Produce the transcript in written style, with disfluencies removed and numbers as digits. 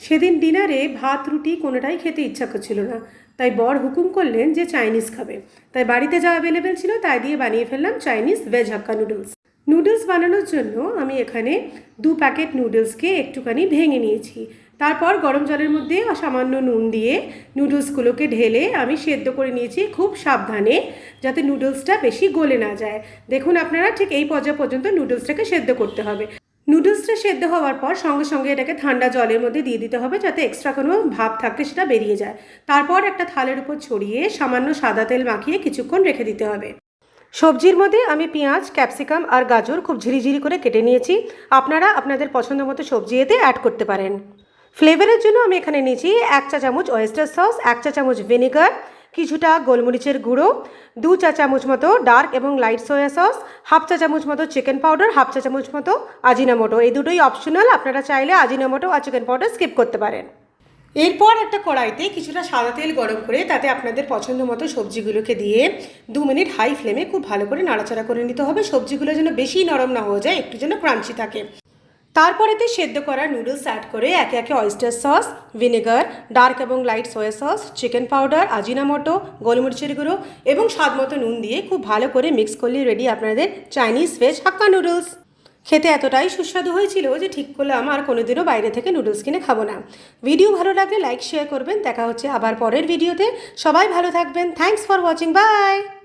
সেদিন ডিনারে ভাত রুটি কোনোটাই খেতে ইচ্ছা করছিল না, তাই বর হুকুম করলেন যে চাইনিজ খাবে। তাই বাড়িতে যা অ্যাভেলেবেল ছিল তাই দিয়ে বানিয়ে ফেললাম Chinese veg hakka noodles. Noodles বানানোর জন্য আমি এখানে 2 প্যাকেট নুডলসকে একটুখানি ভেঙে নিয়েছি। তারপর গরম জলের মধ্যে সামান্য নুন দিয়ে নুডলসগুলোকে ঢেলে আমি সেদ্ধ করে নিয়েছি খুব সাবধানে, যাতে নুডলসটা বেশি গলে না যায়। দেখুন আপনারা, ঠিক এই পর্যায় পর্যন্ত নুডলসটাকে সেদ্ধ করতে হবে। নুডলসটা সেদ্ধ হওয়ার পর সঙ্গে সঙ্গে এটাকে ঠান্ডা জলের মধ্যে দিয়ে দিতে হবে, যাতে এক্সট্রা কোনো ভাব থাকলে সেটা বেরিয়ে যায়। তারপর একটা থালের উপর ছড়িয়ে সামান্য সাদা তেল মাখিয়ে কিছুক্ষণ রেখে দিতে হবে। সবজির মধ্যে আমি পেঁয়াজ, ক্যাপসিকাম আর গাজর খুব ঝিরিঝিরি করে কেটে নিয়েছি। আপনারা আপনাদের পছন্দ মতো সবজি এতে অ্যাড করতে পারেন। ফ্লেভারের জন্য আমি এখানে নিয়েছি 1 চা চামচ ওয়েস্টার সস, 1 চা চামচ ভিনেগার, কিছুটা গোলমরিচের গুঁড়ো, 2 চা চামচ মতো ডার্ক এবং লাইট সয়া সস, 1/2 চা চামচ মতো চিকেন পাউডার, 1/2 চা চামচ মতো আজিনামোটো। এই দুটোই অপশনাল, আপনারা চাইলে আজিনামোটো আর চিকেন পাউডার স্কিপ করতে পারেন। এরপর একটা কড়াইতে কিছুটা সাদা তেল গরম করে তাতে আপনাদের পছন্দ মতো সবজিগুলোকে দিয়ে 2 মিনিট হাই ফ্লেমে খুব ভালো করে নাড়াচাড়া করে নিতে হবে। সবজিগুলো যেন বেশি নরম না হয়ে যায়, একটু যেন ক্রাঞ্চি থাকে। তারপরেতে সেদ্ধ করা নুডলস অ্যাড করে একে একে অয়েস্টার সস, ভিনেগার, ডার্ক এবং light soya sauce, chicken powder, Ajinomoto, গোলমরিচের গুঁড়ো এবং স্বাদ মতো নুন দিয়ে খুব ভালো করে মিক্স করলে রেডি আপনাদের চাইনিজ ভেজ হাক্কা নুডলস। খেতে এতটাই সুস্বাদু হয়েছিল যে ঠিক করলাম আর কোনোদিনও বাইরে থেকে নুডলস কিনে খাবো না। ভিডিও ভালো লাগলে লাইক শেয়ার করবেন। দেখা হচ্ছে আবার পরের ভিডিওতে। সবাই ভালো থাকবেন। Thanks for watching. বাই।